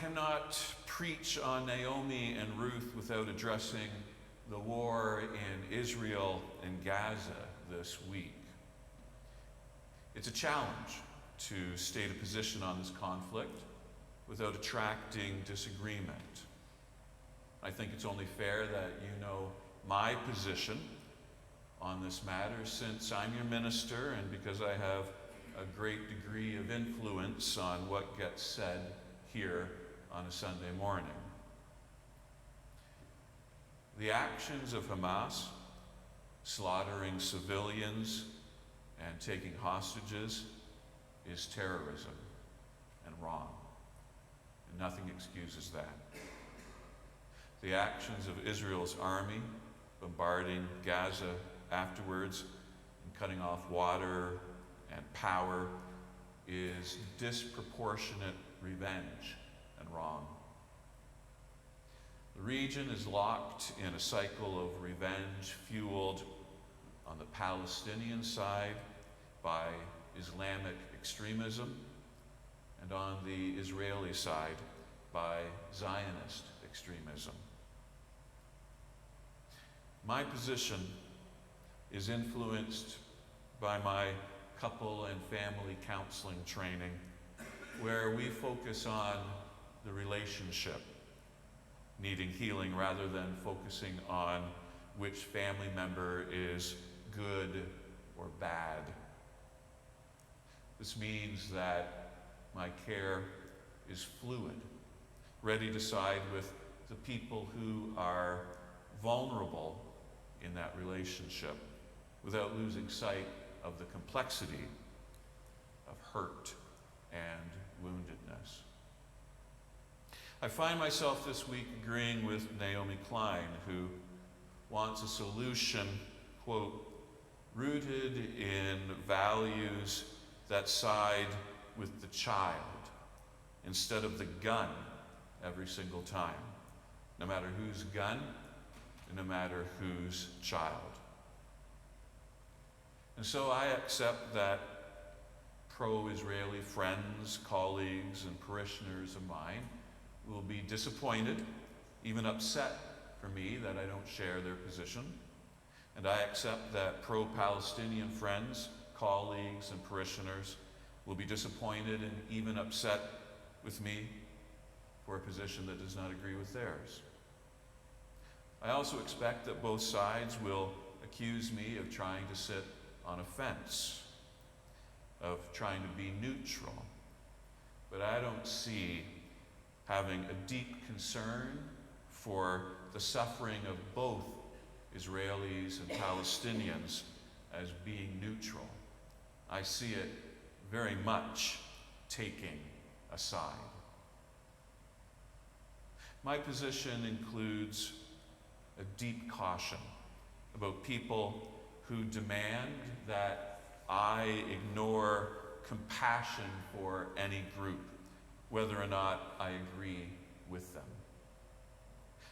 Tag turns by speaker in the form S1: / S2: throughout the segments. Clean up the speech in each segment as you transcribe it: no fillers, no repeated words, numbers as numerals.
S1: cannot preach on Naomi and Ruth without addressing the war in Israel and Gaza this week. It's a challenge to state a position on this conflict without attracting disagreement. I think it's only fair that you know my position on this matter, since I'm your minister and because I have a great degree of influence on what gets said here on a Sunday morning. The actions of Hamas, slaughtering civilians and taking hostages, is terrorism and wrong, and nothing excuses that. The actions of Israel's army, bombarding Gaza afterwards and cutting off water and power, is disproportionate revenge and wrong. The region is locked in a cycle of revenge fueled on the Palestinian side by Islamic extremism and on the Israeli side by Zionist extremism. My position is influenced by my couple and family counseling training, where we focus on the relationship needing healing rather than focusing on which family member is good or bad. This means that my care is fluid, ready to side with the people who are vulnerable in that relationship without losing sight of the complexity of hurt and woundedness. I find myself this week agreeing with Naomi Klein, who wants a solution, quote, rooted in values that side with the child instead of the gun every single time, no matter whose gun and no matter whose child. And so I accept that pro-Israeli friends, colleagues, and parishioners of mine will be disappointed, even upset for me that I don't share their position. And I accept that pro-Palestinian friends, colleagues, and parishioners will be disappointed and even upset with me for a position that does not agree with theirs. I also expect that both sides will accuse me of trying to sit on a fence, of trying to be neutral. But I don't see having a deep concern for the suffering of both Israelis and Palestinians as being neutral. I see it very much taking a side. My position includes a deep caution about people who demand that I ignore compassion for any group, whether or not I agree with them.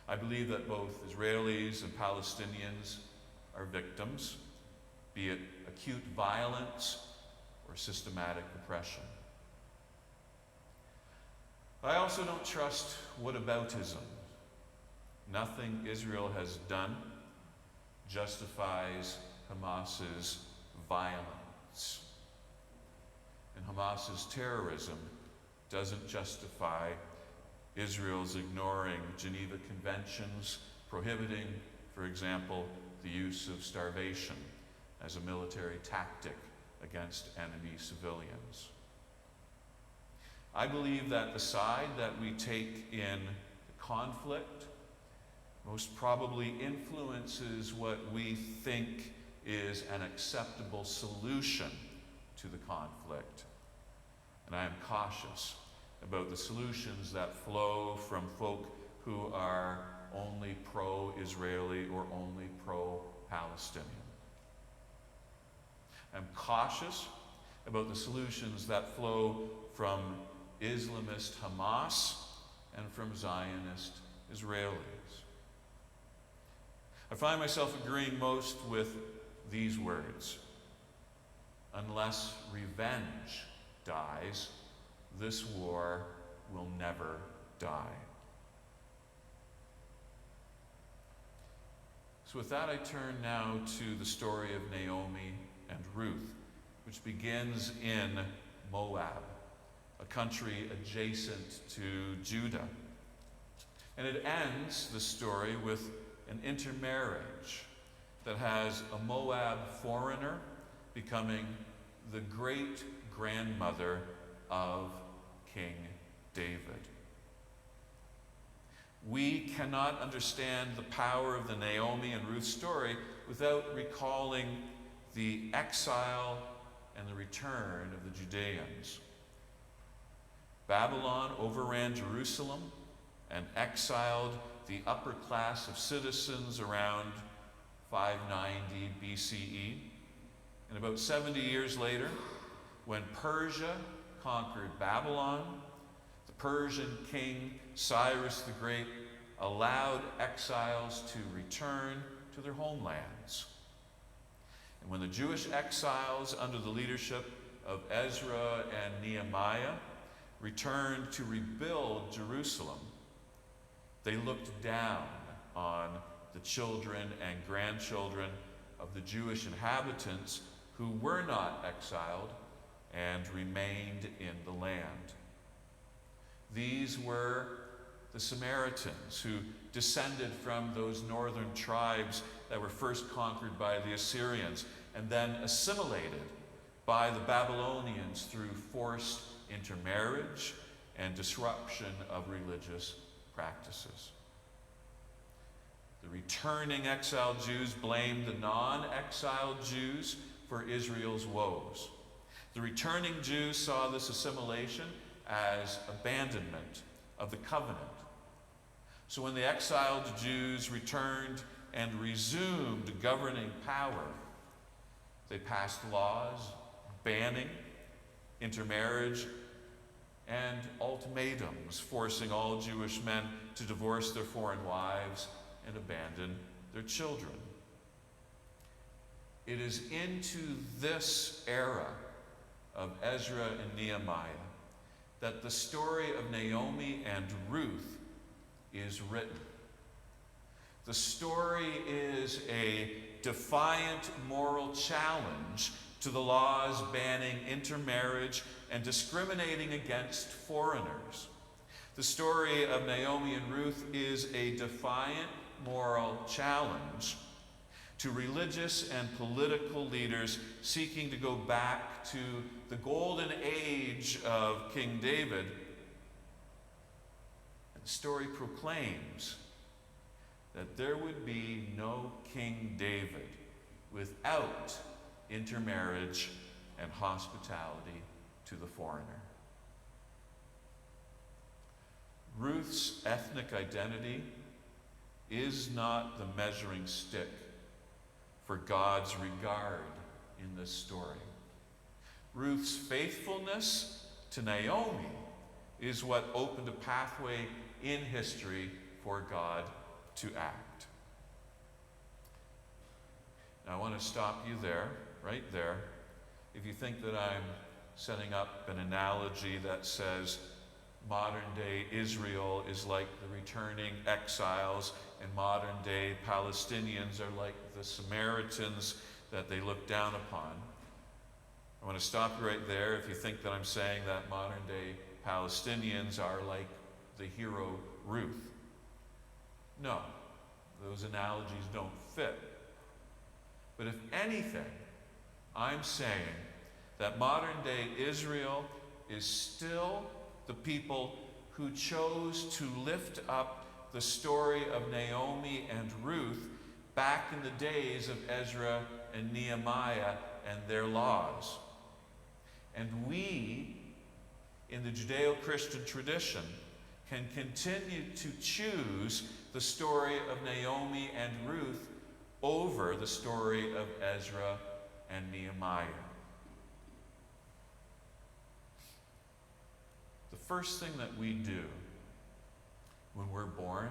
S1: I believe that both Israelis and Palestinians are victims, be it acute violence or systematic oppression. I also don't trust whataboutism. Nothing Israel has done justifies Hamas's violence. And Hamas's terrorism doesn't justify Israel's ignoring Geneva Conventions prohibiting, for example, the use of starvation as a military tactic against enemy civilians. I believe that the side that we take in the conflict most probably influences what we think is an acceptable solution to the conflict. And I am cautious about the solutions that flow from folk who are only pro-Israeli or only pro-Palestinian. I'm cautious about the solutions that flow from Islamist Hamas and from Zionist Israelis. I find myself agreeing most with these words: unless revenge dies, this war will never die. So with that, I turn now to the story of Naomi and Ruth, which begins in Moab, a country adjacent to Judah. And it ends the story with an intermarriage that has a Moab foreigner becoming the great-grandmother of King David. We cannot understand the power of the Naomi and Ruth story without recalling the exile and the return of the Judeans. Babylon overran Jerusalem and exiled the upper class of citizens around 590 BCE. And about 70 years later, when Persia conquered Babylon, the Persian king Cyrus the Great allowed exiles to return to their homelands. And when the Jewish exiles under the leadership of Ezra and Nehemiah returned to rebuild Jerusalem, they looked down on the children and grandchildren of the Jewish inhabitants who were not exiled and remained in the land. These were the Samaritans, who descended from those northern tribes that were first conquered by the Assyrians and then assimilated by the Babylonians through forced intermarriage and disruption of religious practices. The returning exiled Jews blamed the non-exiled Jews for Israel's woes. The returning Jews saw this assimilation as abandonment of the covenant. So when the exiled Jews returned and resumed governing power, they passed laws banning intermarriage and ultimatums forcing all Jewish men to divorce their foreign wives and abandon their children. It is into this era of Ezra and Nehemiah that the story of Naomi and Ruth is written. The story is a defiant moral challenge to the laws banning intermarriage and discriminating against foreigners. The story of Naomi and Ruth is a defiant moral challenge to religious and political leaders seeking to go back to the golden age of King David. And the story proclaims that there would be no King David without intermarriage and hospitality to the foreigner. Ruth's ethnic identity is not the measuring stick for God's regard in this story. Ruth's faithfulness to Naomi is what opened a pathway in history for God to act. Now, I want to stop you there, right there. If you think that I'm setting up an analogy that says modern-day Israel is like the returning exiles and modern-day Palestinians are like the Samaritans that they look down upon, I want to stop you right there if you think that I'm saying that modern-day Palestinians are like the hero Ruth. No, those analogies don't fit. But if anything, I'm saying that modern-day Israel is still the people who chose to lift up the story of Naomi and Ruth back in the days of Ezra and Nehemiah and their laws. And we, in the Judeo-Christian tradition, can continue to choose the story of Naomi and Ruth over the story of Ezra and Nehemiah. The first thing that we do when we're born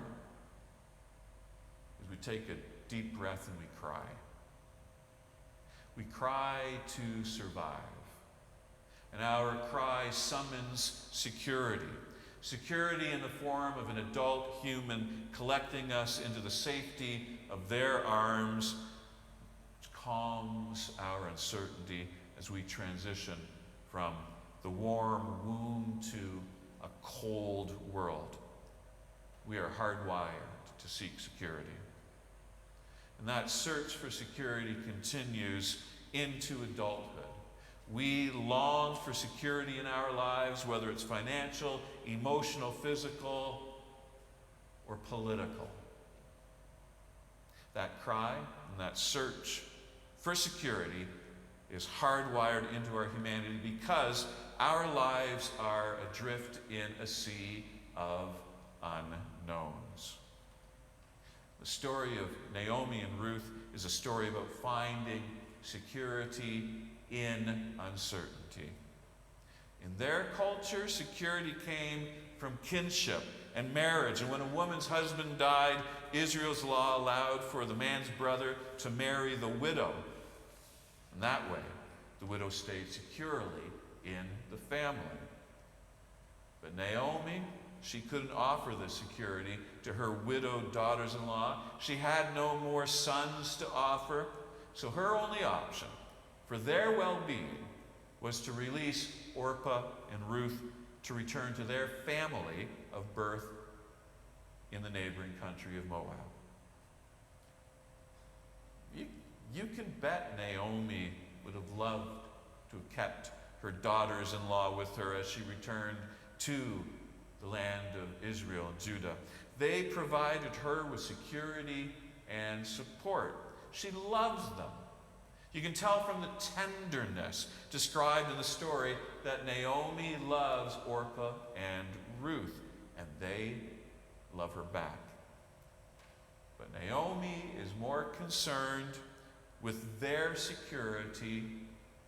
S1: is we take a deep breath and we cry. We cry to survive. And our cry summons security, Security in the form of an adult human collecting us into the safety of their arms, which calms our uncertainty as we transition from the warm womb to a cold world. We are hardwired to seek security. And that search for security continues into adulthood. We long for security in our lives, whether it's financial, emotional, physical, or political. That cry and that search for security is hardwired into our humanity because our lives are adrift in a sea of unknowns. The story of Naomi and Ruth is a story about finding security in uncertainty. In their culture, security came from kinship and marriage. And when a woman's husband died, Israel's law allowed for the man's brother to marry the widow. And that way, the widow stayed securely in the family. But Naomi, she couldn't offer this security to her widowed daughters-in-law. She had no more sons to offer. So her only option for their well-being was to release Orpah and Ruth to return to their family of birth in the neighboring country of Moab. You can bet Naomi would have loved to have kept her daughters-in-law with her as she returned to the land of Israel and Judah. They provided her with security and support. She loves them. You can tell from the tenderness described in the story that Naomi loves Orpah and Ruth, and they love her back. But Naomi is more concerned with their security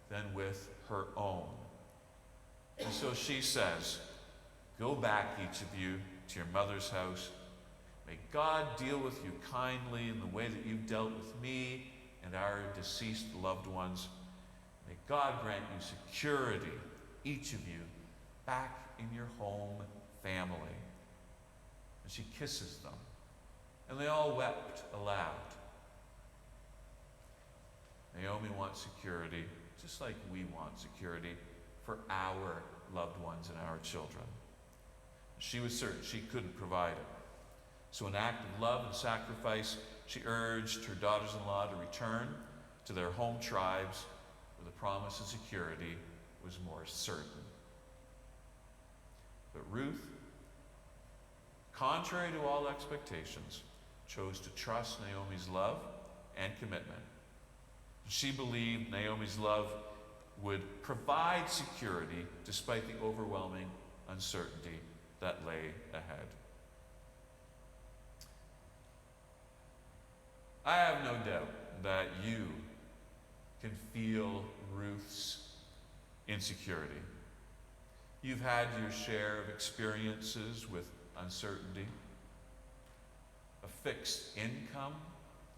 S1: than with her own. And so she says, "Go back, each of you, to your mother's house. May God deal with you kindly in the way that you've dealt with me and our deceased loved ones. May God grant you security, each of you, back in your home family." And she kisses them, and they all wept aloud. Naomi wants security, just like we want security for our loved ones and our children. She was certain she couldn't provide it. So in act of love and sacrifice, she urged her daughters-in-law to return to their home tribes where the promise of security was more certain. But Ruth, contrary to all expectations, chose to trust Naomi's love and commitment. She believed Naomi's love would provide security despite the overwhelming uncertainty that lay ahead. I have no doubt that you can feel Ruth's insecurity. You've had your share of experiences with uncertainty. A fixed income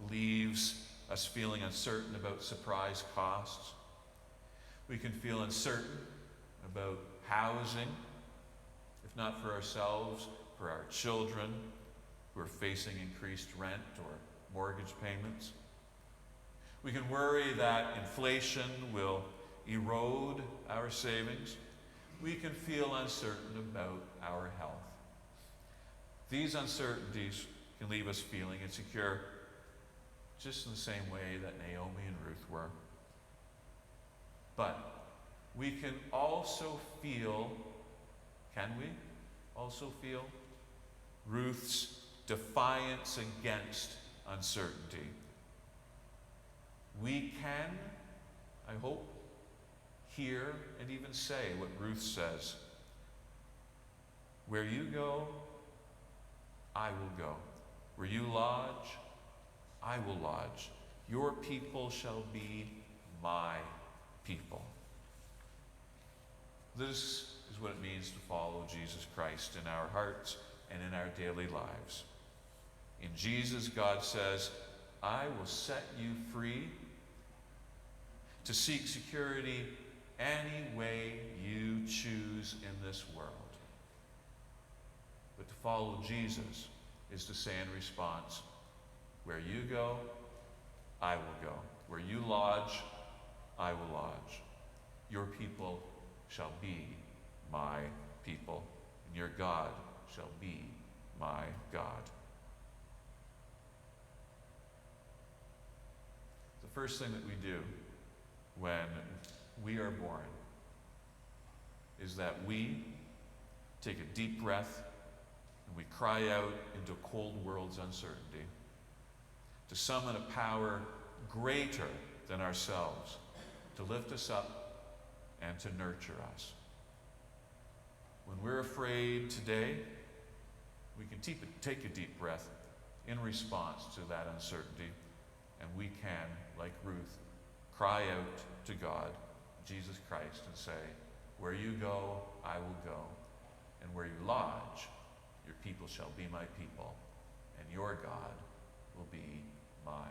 S1: leaves us feeling uncertain about surprise costs. We can feel uncertain about housing, if not for ourselves, for our children who are facing increased rent or mortgage payments. We can worry that inflation will erode our savings. We can feel uncertain about our health. These uncertainties can leave us feeling insecure, just in the same way that Naomi and Ruth were. But we can also feel, can we also feel, Ruth's defiance against uncertainty. We can, I hope, hear and even say what Ruth says. Where you go, I will go. Where you lodge, I will lodge. Your people shall be my people. This is what it means to follow Jesus Christ in our hearts and in our daily lives. In Jesus, God says, I will set you free to seek security any way you choose in this world. But to follow Jesus is to say in response, where you go, I will go. Where you lodge, I will lodge. Your people shall be my people, and your God shall be my God. The first thing that we do when we are born is that we take a deep breath and we cry out into a cold world's uncertainty to summon a power greater than ourselves to lift us up and to nurture us. When we're afraid today, we can take a deep breath in response to that uncertainty, and we can, like Ruth, cry out to God, Jesus Christ, and say, where you go, I will go, and where you lodge, your people shall be my people, and your God will be my